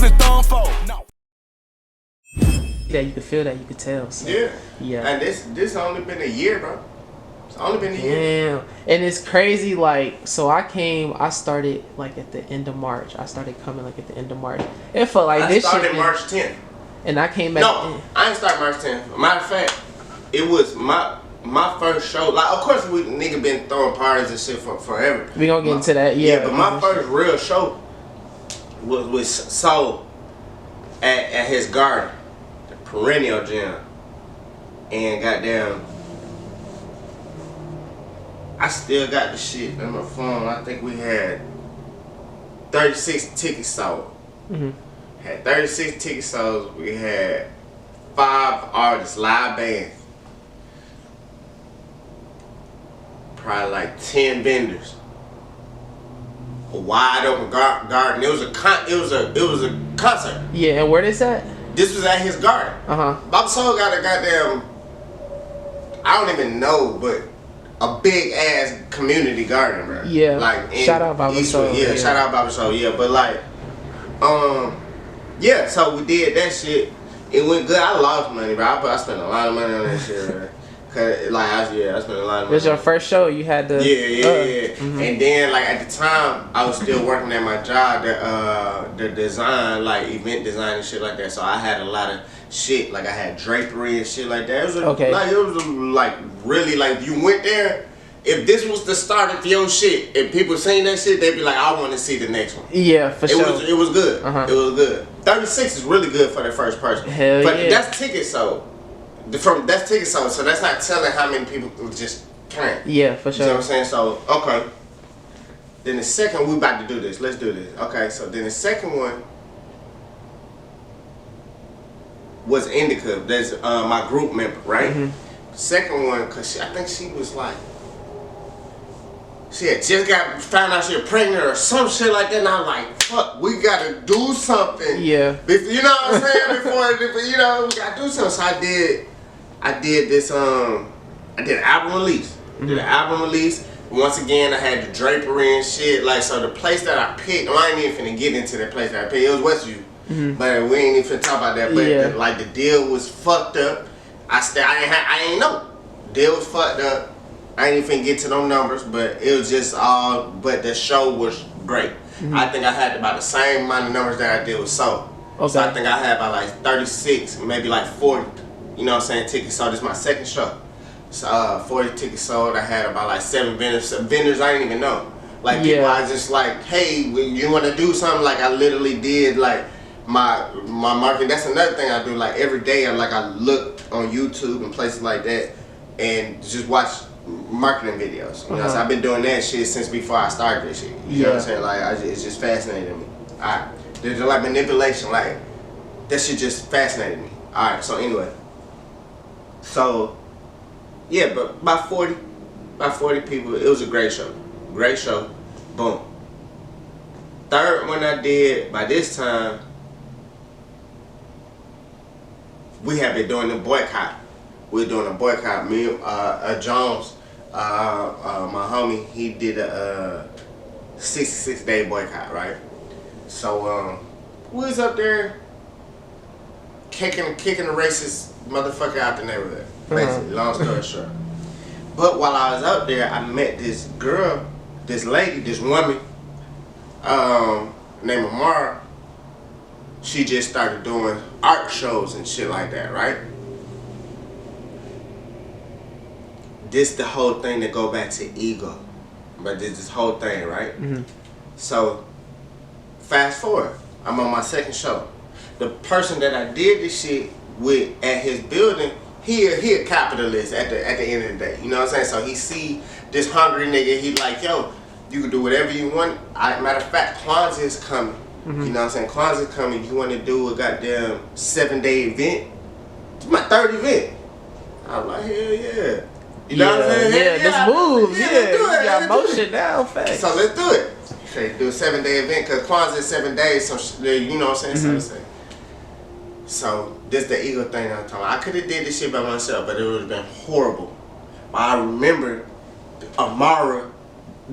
use a thumb for. No. Yeah, you could feel that, you could tell. So, Yeah. Yeah. And this only been a year, bro. It's only been a year. Damn. And it's crazy, like, so I started like at the end of March. I started coming like at the end of March. It felt like I this started shit. March 10th. And I came back. No, I didn't start March 10th. Matter of fact, it was my first show. Like, of course, we nigga been throwing parties and shit for forever. We gonna get into that, yeah. But my first real show was sold at his garden, the Perennial Gym, and goddamn, I still got the shit on my phone. I think we had 36 tickets sold. Had 36 tickets sold. We had 5 artists, live bands. Probably like 10 vendors. A wide open garden. It was a concert. Yeah, and where this at? This was at his garden. Bob Soul got a goddamn, I don't even know, but a big ass community garden, bro. Yeah. Like shout out Bob Soul. Yeah, shout out Bob Soul. Yeah, but like, yeah. So we did that shit. It went good. I lost money, bro. I spent a lot of money on that shit, bro. Cause like I spent a lot of money. This your first show? You had to. Yeah. And then like at the time, I was still working at my job, the design, like event design and shit like that. So I had a lot of shit, like I had drapery and shit like that. It was like really like you went there. If this was the start of your shit, if people seen that shit, they'd be like, I want to see the next one. Yeah, for sure. It was good. It was good. 36 is really good for the first person. Hell but yeah. that's tickets sold. That's tickets sold, so that's not telling how many people just came. Yeah, for sure. You know what I'm saying? So, okay. Then the second, we about to do this. Let's do this. Okay, so then the second one was Indica. That's my group member, right? Second one, because I think she was like, she had just found out she was pregnant or some shit like that, and I was like, fuck, we gotta do something. Yeah. You know what I'm saying? Before, you know, we gotta do something. So I did this, I did an album release. Did an album release. Once again, I had the drapery and shit. Like, so the place that I picked, I ain't even finna get into that place that I picked. It was Westview. But we ain't even finna talk about that. But like the deal was fucked up. I ain't know. Deal was fucked up. I ain't even finna get to no numbers, but it was just all, but the show was great. I think I had about the same amount of numbers that I did with Soul. Okay. So I think I had about like 36, maybe like 40, you know what I'm saying, tickets sold. This is my second show. So 40 tickets sold. I had about like 7 vendors. Some vendors I didn't even know. Like people, I just like, hey, when you want to do something, like I literally did like my marketing. That's another thing I do. Like every day, I look on YouTube and places like that and just watch marketing videos. You know, so I've been doing that shit since before I started this shit. You know what I'm saying? Like it's just fascinating me. Alright, there's like manipulation, like that shit just fascinated me. Alright, so anyway, so yeah, but about 40 people. It was a great show. Great show. Boom. Third one I did, by this time, we have been doing the boycott. We're doing a boycott. Me, Jones, my homie, he did a 66-day boycott, right? So we was up there kicking the racist motherfucker out the neighborhood. Basically, long story short. But while I was up there, I met this girl, this lady, this woman, named Amara. She just started doing art shows and shit like that, right? This the whole thing that go back to ego, but this whole thing, right? So fast forward, I'm on my second show. The person that I did this shit with at his building, he a capitalist at the end of the day. You know what I'm saying? So he see this hungry nigga, he like, yo, you can do whatever you want. Matter of fact, Kwanzaa is coming. You know what I'm saying? Kwanzaa is coming. You want to do a goddamn 7-day event? It's my third event. I'm like, hell yeah. You know what I'm saying? Yeah, let's move. Yeah, let's do it. You got motion down fast. So let's do it. Okay, do a 7-day event because Kwanzaa is 7 days. So you know what I'm saying? So this the ego thing I'm talking about. I could have did this shit by myself, but it would have been horrible. But I remember Amara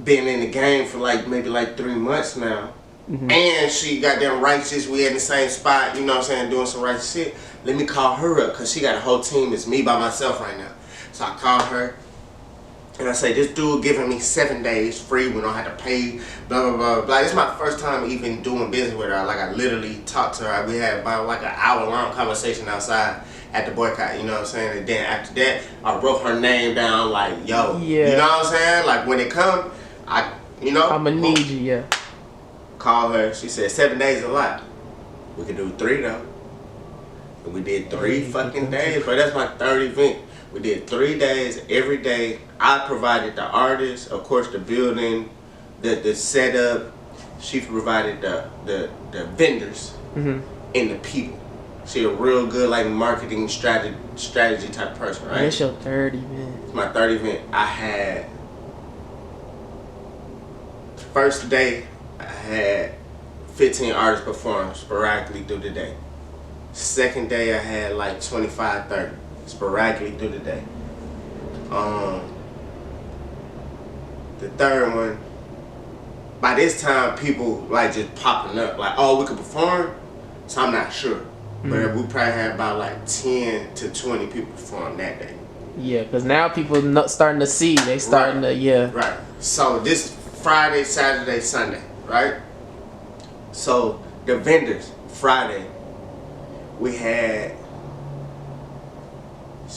being in the game for like maybe like 3 months now, and she goddamn righteous. We in the same spot, you know what I'm saying, doing some righteous shit. Let me call her up, because she got a whole team. It's me by myself right now. So I call her, and I say, this dude giving me 7 days free. We don't have to pay, blah, blah, blah, blah. It's my first time even doing business with her. Like, I literally talked to her. We had about like an hour-long conversation outside at the boycott, you know what I'm saying? And then after that, I wrote her name down like, yo, you know what I'm saying? Like, when it come, I'ma need you, yeah. Call her. She said 7 days is a lot. We could do 3 though. And we did 3 fucking days, but that's my 3rd event. We did 3 days, every day. I provided the artist, of course, the building, the setup. She provided the vendors and the people. She a real good like marketing strategy type person, right? It's your 3rd event. It's my 3rd event. I had first day I had 15 artists perform sporadically through the day. Second day I had like 25, 30 sporadically through the day. The 3rd one, by this time people like just popping up like, oh, we could perform, so I'm not sure. But we probably had about like 10 to 20 people perform that day. Yeah, because now people not starting to see. They starting to, Right. So this Friday, Saturday, Sunday, right? So the vendors, Friday, we had,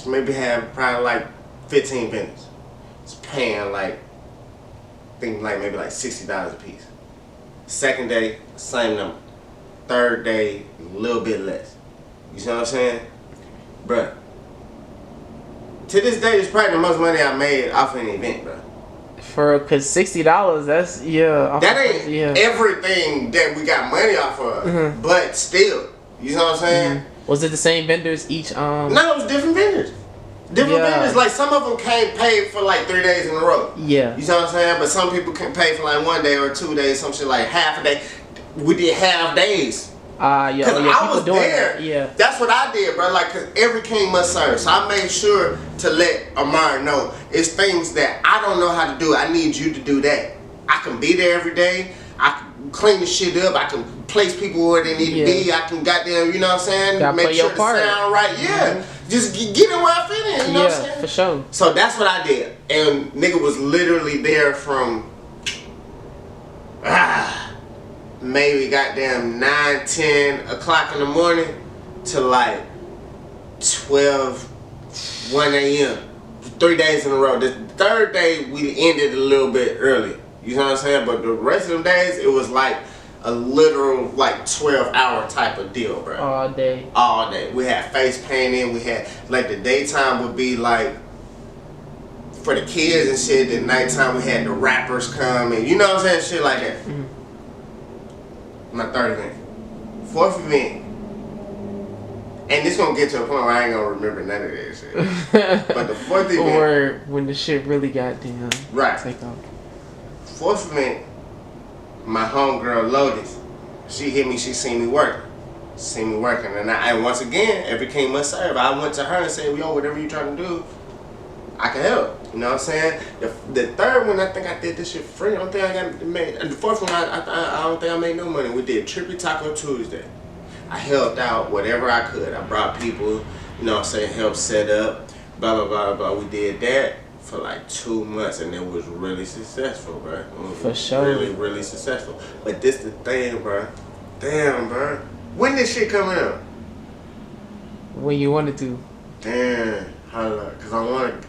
maybe had probably like 15 vendors. It's paying like, I think like maybe like $60 a piece. Second day, same number. 3rd day, a little bit less. You see what I'm saying? Bruh. To this day, it's probably the most money I made off an event, bruh. Cause $60, that's that ain't everything that we got money off of, but still, you know what I'm saying? Was it the same vendors each? No, it was different vendors. Different vendors. Like some of them came paid for like 3 days in a row. Yeah, you know what I'm saying? But some people can pay for like 1 day or 2 days, some shit like half a day. We did half days. Cause I was there. That. Yeah, that's what I did, bro. Like, cause every king must serve. So I made sure to let Amar know it's things that I don't know how to do. I need you to do that. I can be there every day. I can clean the shit up. I can place people where they need to be. I can goddamn, you know what I'm saying? Gotta make sure the sound right. Yeah, just get in where I fit in. You know what I'm saying? For sure. So that's what I did, and nigga was literally there from maybe goddamn 9, 10 o'clock in the morning to like 12, 1 a.m. 3 days in a row. The 3rd day we ended a little bit early. You know what I'm saying? But the rest of them days it was like a literal like 12-hour type of deal, bro. All day. All day. We had face painting. We had like the daytime would be like for the kids and shit. The nighttime we had the rappers come and you know what I'm saying, shit like that. My 3rd event. 4th event. And this gonna get to a point where I ain't gonna remember none of that shit. But the 4th event. Or when the shit really got down. Right. Take off. 4th event, my homegirl Lotus, she hit me, she seen me working. And once again, every king must serve. I went to her and said, yo, whatever you trying to do, I can help. You know what I'm saying? The 3rd one, I think I did this shit free. I don't think I got made. And the 4th one, I don't think I made no money. We did Trippy Taco Tuesday. I helped out whatever I could. I brought people, you know what I'm saying, helped set up, blah, blah, blah, blah. We did that for like 2 months and it was really successful, bro. For sure. Really, really successful. But this the thing, bro. Damn, bro. When this shit coming out? When you wanted to. Damn. Hold up. Because I want to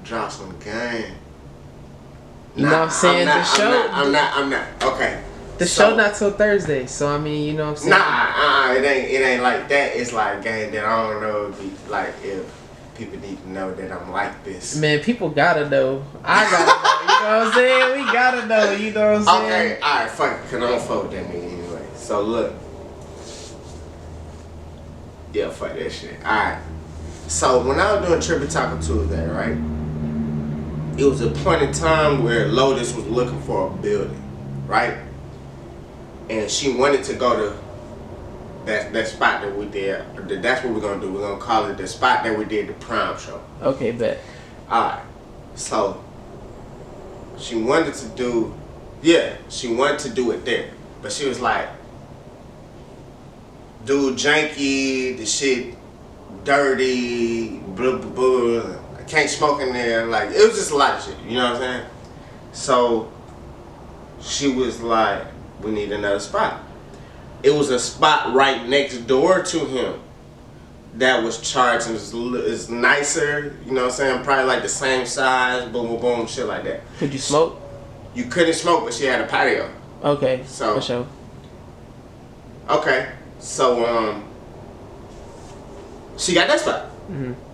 drop some game. You know what I'm saying? I'm not. Okay. The show not till Thursday, so I mean, you know what I'm saying? Nah, it ain't like that. It's like game that I don't know if people need to know that I'm like this. Man, people gotta know. I gotta know. You know what I'm saying? We gotta know. You know what I'm saying? Okay, alright, fuck it, cause I don't fuck with that nigga anyway. So look. Yeah, fuck that shit. Alright. So when I was doing Trippy Taco Tuesday, right? It was a point in time where Lotus was looking for a building, right? And she wanted to go to that spot that we did. That's what we're gonna do. We're gonna call it the spot that we did the Prime show. Okay, bet. Alright. So she wanted to do it there. But she was like, dude, janky, the shit dirty, blah, blah, blah. I can't smoke in there. Like, it was just a lot of shit. You know what I'm saying? So, she was like, we need another spot. It was a spot right next door to him that was charged and is nicer. You know what I'm saying? Probably like the same size, boom, boom, boom, shit like that. Could you smoke? You couldn't smoke, but she had a patio. Okay, so for sure. Okay, so she got that spot.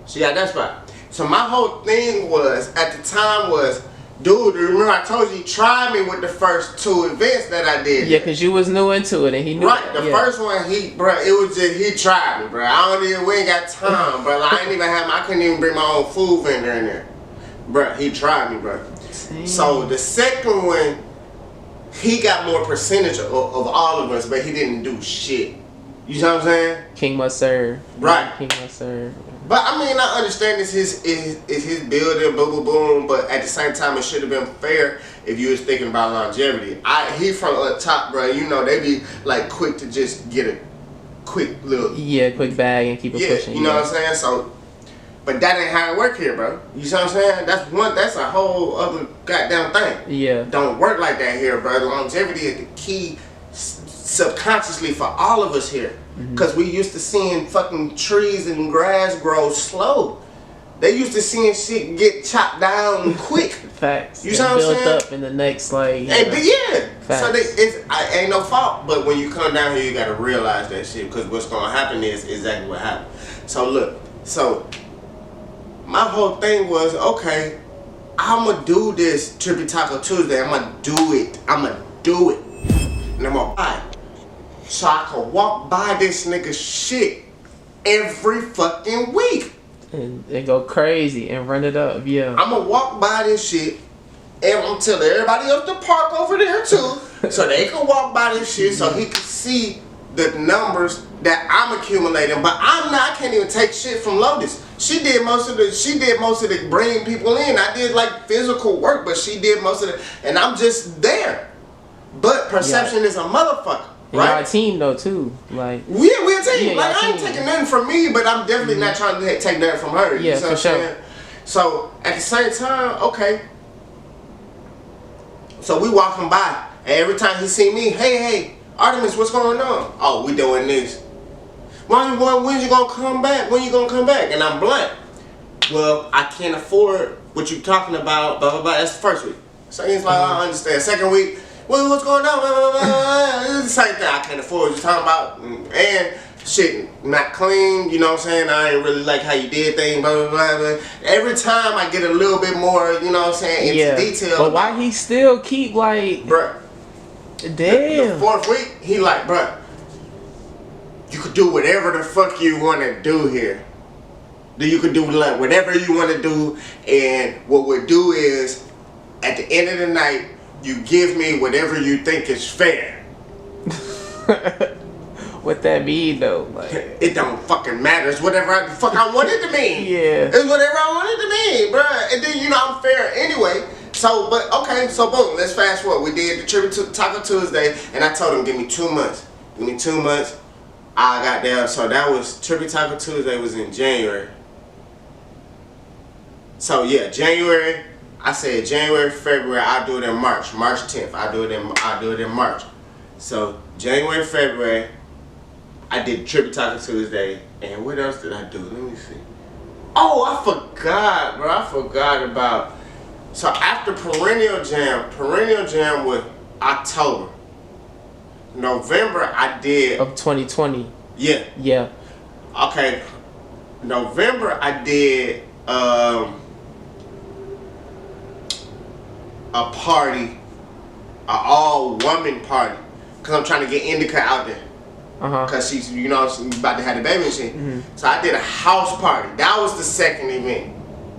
She got that spot. So my whole thing was at the time was, dude, remember I told you tried me with the first 2 events that I did. Yeah, cause you was new into it and he knew. Right, the first one he tried me, bro. We ain't got time, bro. Like, I couldn't even bring my own food vendor in there, bro. He tried me, bro. Damn. So the second one, he got more percentage of all of us, but he didn't do shit. You know what I'm saying? King must serve. Right. King must serve. But I mean, I understand it's his building, boom, boom, boom. But at the same time, it should have been fair if you was thinking about longevity. He from up top, bro. You know, they be like quick to just get a quick little quick bag and keep it pushing. You know what I'm saying? So, but that ain't how it work here, bro. You see what I'm saying? That's a whole other goddamn thing. Yeah. Don't work like that here, bro. Longevity is the key subconsciously for all of us here. Because we used to seeing fucking trees and grass grow slow. They used to seeing shit get chopped down quick. Facts. You see what I'm saying? Built up in the next, like... So ain't no fault. But when you come down here, you got to realize that shit. Because what's going to happen is exactly what happened. So look. So my whole thing was, okay, I'm going to do this Trippy Taco Tuesday. I'm going to do it. And I'm going to buy it. So I can walk by this nigga shit every fucking week. And go crazy and run it up, yeah. I'm gonna walk by this shit and I'm telling everybody else to park over there too. So they can walk by this shit so he can see the numbers that I'm accumulating. But I can't even take shit from Lotus. She did most of the bringing people in. I did like physical work, but she did most of it. And I'm just there. But perception is a motherfucker. Right? Y'all a team though too, like we're a team. Yeah, like I ain't taking nothing from me, but I'm definitely not trying to take nothing from her. Yeah, you know for sure. Saying? So at the same time, okay. So we walking by, and every time he see me, hey, Artormiss, what's going on? Oh, we doing this. When you gonna come back? When you gonna come back? And I'm blank. Well, I can't afford what you talking about. Blah blah blah. That's the first week. So he's like, I understand. Second week. Well, what's going on? It's the same thing. I can't afford what you're talking about. And shit, not clean, you know what I'm saying? I ain't really like how you did things, blah, blah, blah, blah. Every time I get a little bit more, you know what I'm saying, into detail. But why he still keep like... Bruh. Damn. The 4th week, he like, bruh, you could do whatever the fuck you want to do here. You could do like whatever you want to do. And what we'll do is, at the end of the night, you give me whatever you think is fair. What that mean though? Like, it don't fucking matter. It's whatever the fuck I want it to mean. Yeah. It's whatever I want it to mean, bruh. And then you know I'm fair anyway. So, but okay, so boom, let's fast forward. We did the tribute to Taco Tuesday, and I told him, give me 2 months. Give me 2 months. I got down. So that was Tribute Taco Tuesday was in January. So yeah, January. I said January, February, I'll do it in March. March 10th, I'll do it in March. So January, February, I did Trippy Taco Tuesday. And what else did I do? Let me see. Oh, I forgot, bro. I forgot about. So after Perennial Jam was October. November, I did. Of 2020. Yeah. Yeah. Okay. November, I did a party, an all-woman party, cause I'm trying to get Indica out there. Cause she's, you know, she's about to have the baby and shit. So I did a house party. That was the second event.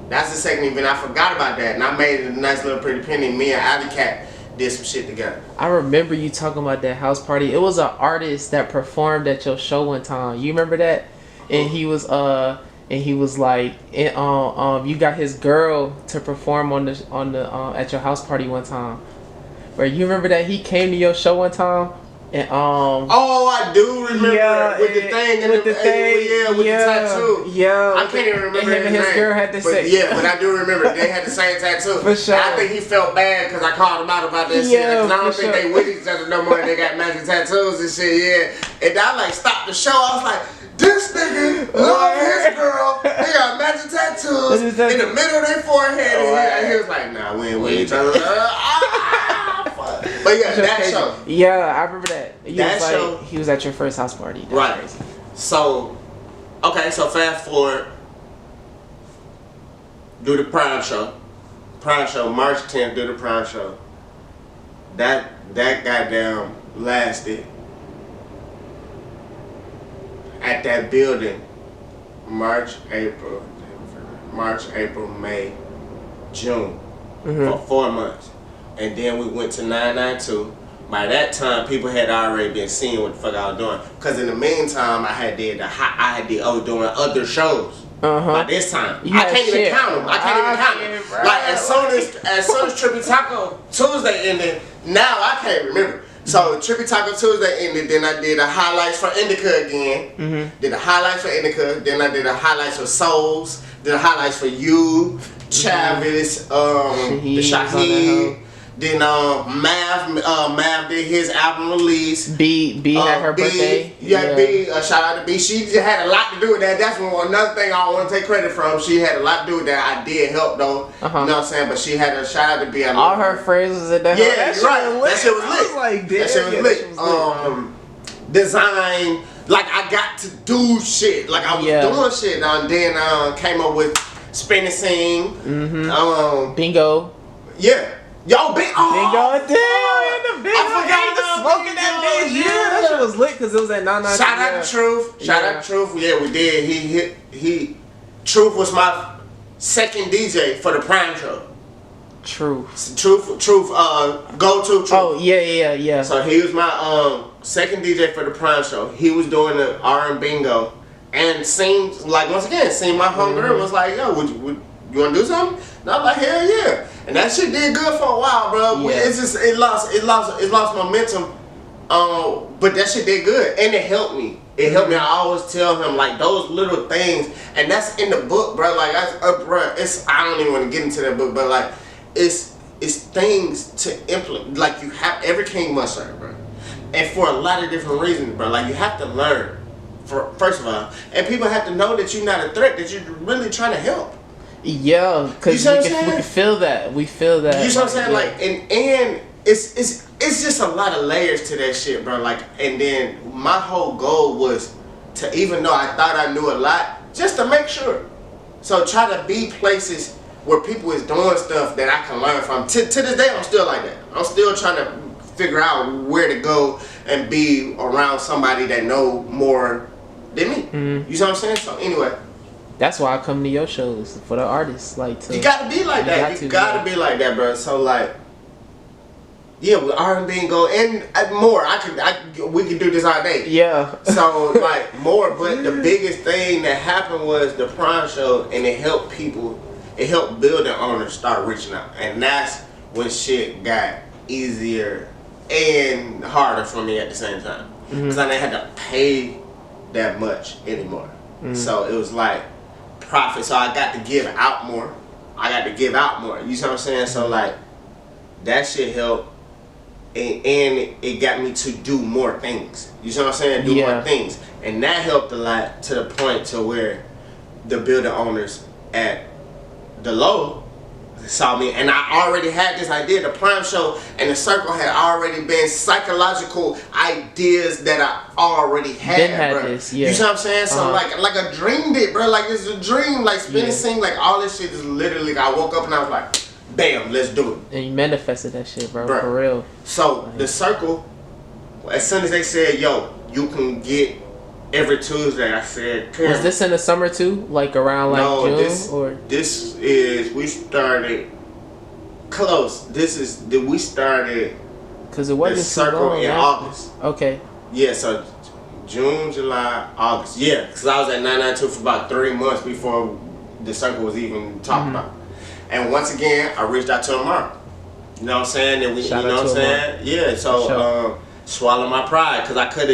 That's the second event. I forgot about that, and I made it a nice little pretty penny. Me and Alley Cat did some shit together. I remember you talking about that house party. It was an artist that performed at your show one time. You remember that? And he was like, you got his girl to perform on the at your house party one time. Where you remember that he came to your show one time? And Oh, I do remember with the thing and with the thing, with the tattoo. Yeah, I can't even remember him and his name. girl had the same. Yeah, but I do remember they had the same tattoo. For sure. I think he felt bad because I called him out about that shit. Because I don't think they with each other no more. And they got matching tattoos and shit. Yeah, and I like stopped the show. I was like, this nigga love his girl. They got matching tattoos in the middle of their forehead. And he was like, nah, we ain't with each other. But yeah, that show. Yeah, I remember that. Show. He was at your first house party. That's right. Crazy. So, okay, so fast forward. Do the Prime show. Prime show, March 10th, do the Prime show. That goddamn lasted at that building March, April, May, June for 4 months. And then we went to 992. By that time, people had already been seeing what the fuck I was doing. Cause in the meantime, I was doing other shows. By this time, I can't even count them. Like as soon as Trippy Taco Tuesday ended, now I can't remember. So Trippy Taco Tuesday ended, then I did a highlights for Indica again. Did a highlights for Indica, then I did a highlights for Souls, did a highlights for you, Travis, the Shaheed. Then Mav did his album release. B had her birthday. Yeah, B. Shout out to B. She just had a lot to do with that. That's another thing I want to take credit from. She had a lot to do with that. I did help though. You know what I'm saying? But she had a shout out to B. All her phrases in that. Yeah, that right. That shit was lit. I was like, damn, that shit was lit. Design. Like I got to do shit. Like I was doing shit. And then came up with Spin and Sing. Bingo. Yeah. Yo, Bingo, damn, in the Bingo, smoking that bitch. Yeah, that shit was lit because it was at 992. Shout out to Truth. Shout out to Truth. Yeah, we did. Truth was my second DJ for the Prime show. Truth. Go to Truth. Oh yeah. So he was my second DJ for the Prime show. He was doing the R and Bingo, and seemed like once again, my homegirl was like, yo, would you want to do something? And I was like, hell yeah. And that shit did good for a while, bro. Yeah. It lost momentum. But that shit did good, and it helped me. It helped me. I always tell him like those little things, and that's in the book, bro. Like I don't even want to get into that book, but like it's things to implement. Like you have every king must learn, bro, and for a lot of different reasons, bro. Like you have to learn, first of all, and people have to know that you're not a threat. That you're really trying to help. Yeah, because we can feel that. We feel that. You know what I'm saying? Like, and it's just a lot of layers to that shit, bro. Like, and then my whole goal was to, even though I thought I knew a lot, just to make sure. So try to be places where people is doing stuff that I can learn from. To this day, I'm still like that. I'm still trying to figure out where to go and be around somebody that know more than me. You know what I'm saying? So anyway. That's why I come to your shows for the artists. You gotta be like that. You gotta be like that, bro. So yeah, with R&B and go and more. We could do this all day. Yeah. So more, but the biggest thing that happened was the Prime show, and it helped people. It helped building owners start reaching out, and that's when shit got easier and harder for me at the same time, because I didn't have to pay that much anymore. So it was like profit. So I got to give out more. You know what I'm saying? So that shit helped, and it got me to do more things. You know what I'm saying? Do more things, and that helped a lot to the point to where the building owners at the low saw me, and I already had this idea. The Prime show and the Circle had already been psychological ideas that I already had, bro. This, you know what I'm saying? So like a dream did, bro. Like it's a dream. Like Spin and Sing, like all this shit is literally. I woke up and I was like, bam, let's do it. And you manifested that shit, bro. For real. So the Circle, as soon as they said, yo, you can get every Tuesday, I said, was this in the summer too? Like around June? This is, we started close. We started because it wasn't the Circle in August. Okay. Yeah, so June, July, August. Yeah, because I was at 992 for about 3 months before the Circle was even talked about. And once again, I reached out to Amar. You know what I'm saying? And we, you know what I'm saying? Yeah, so swallow my pride, because I could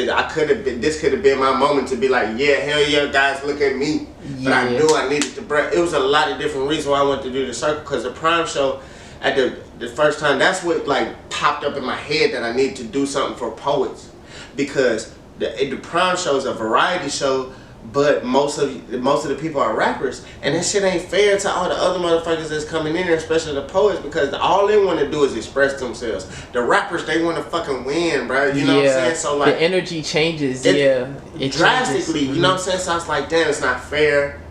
have been, this could have been my moment to be like, yeah, hell yeah, guys, look at me. But I knew I needed to break. It was a lot of different reasons why I wanted to do the circle, because the Prime show, at the first time, that's what like popped up in my head, that I needed to do something for poets, because the Prime show is a variety show, but most of the people are rappers, and that shit ain't fair to all the other motherfuckers that's coming in there, especially the poets, because all they want to do is express themselves. The rappers, they want to fucking win, bro. You know what I'm saying? So like, the energy changes. It drastically. Changes. You know what I'm saying? So I was like, damn, it's not fair,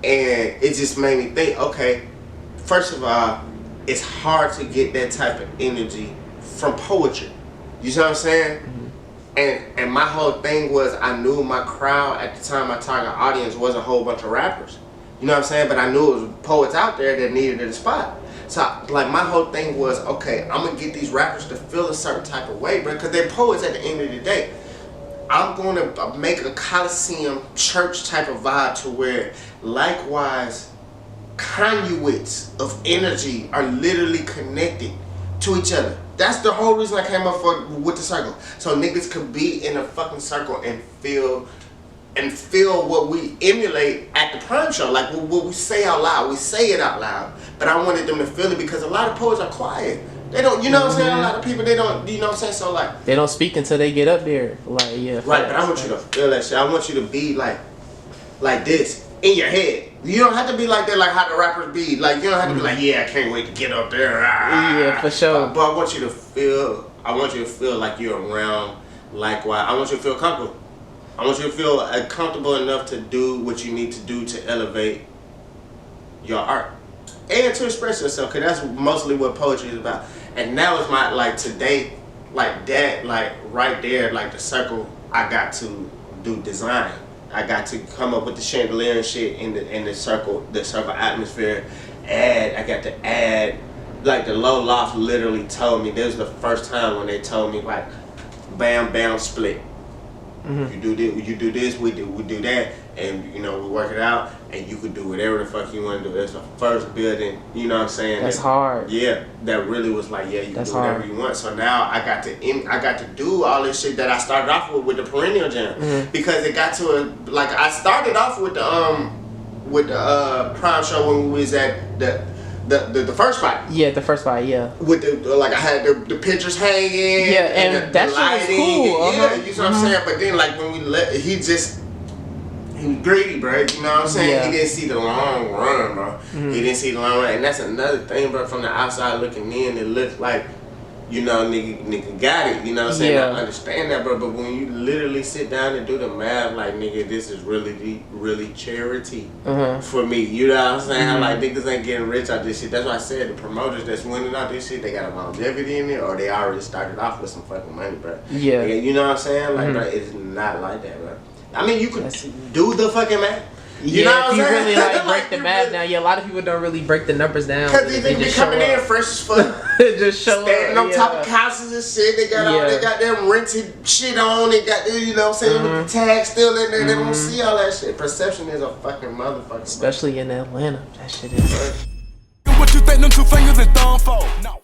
and it just made me think. Okay, first of all, it's hard to get that type of energy from poetry. You see what I'm saying? And my whole thing was, I knew my crowd at the time, my target audience was a whole bunch of rappers. You know what I'm saying? But I knew it was poets out there that needed a spot. So like my whole thing was, okay, I'm gonna get these rappers to feel a certain type of way, bro, because they're poets at the end of the day. I'm gonna make a Coliseum church type of vibe to where, likewise, conduits of energy are literally connected to each other. That's the whole reason I came up with the circle. So niggas could be in a fucking circle and feel what we emulate at the Prime show. Like what we say out loud. We say it out loud. But I wanted them to feel it, because a lot of poets are quiet. They don't, you know what I'm saying? A lot of people, they don't, you know what I'm saying? So like, they don't speak until they get up there. Like, yeah. Right, but I want you to feel that shit. I want you to be like this in your head. You don't have to be like that, like how the rappers be. Like, you don't have to be like, yeah, I can't wait to get up there. Yeah, for sure. But I want you to feel. I want you to feel like you're around. Likewise, I want you to feel comfortable. I want you to feel comfortable enough to do what you need to do to elevate your art and to express yourself. Cause that's mostly what poetry is about. And that was my, like, today, like that, like right there, like the circle. I got to do design. I got to come up with the chandelier and shit in the circle atmosphere. I got to add, like the Low Loft literally told me, this was the first time when they told me like, bam, bam, split. You do this, we do that, and you know, we work it out, and you could do whatever the fuck you want to do. It's the first building, you know what I'm saying? That's hard. Yeah, that really was like, yeah, you can do whatever you want. So now I got to do all this shit that I started off with the Perennial Jam, because it got to like, I started off with the Prime show when we was at the first spot. Yeah, the first spot, yeah. With the, like, I had the pictures hanging. Yeah, and that shit was cool. Yeah, you know what I'm saying? But then, like, when we he was greedy, bro. You know what I'm saying? Yeah. He didn't see the long run, bro. He didn't see the long run. And that's another thing, bro. From the outside looking in, it looks like, you know, nigga got it. You know what I'm saying? Yeah. I understand that, bro. But when you literally sit down and do the math, like, nigga, this is really charity for me. You know what I'm saying? Like, niggas ain't getting rich out this shit. That's why I said the promoters that's winning out this shit, they got a longevity in it, or they already started off with some fucking money, bro. Yeah. You know what I'm saying? Like, bro, it's not like that, bro. I mean, you could do the fucking math. You know what if you I'm saying? really like break the math down, a lot of people don't really break the numbers down. Because they just coming in fresh as fuck. Just show standing up. on top of houses and shit. They got all, they got them rented shit on. They got, you know what I'm saying, with the tag still in there. They don't see all that shit. Perception is a fucking motherfucker. Especially in Atlanta. That shit is. What you think them two fingers and thumb for? No.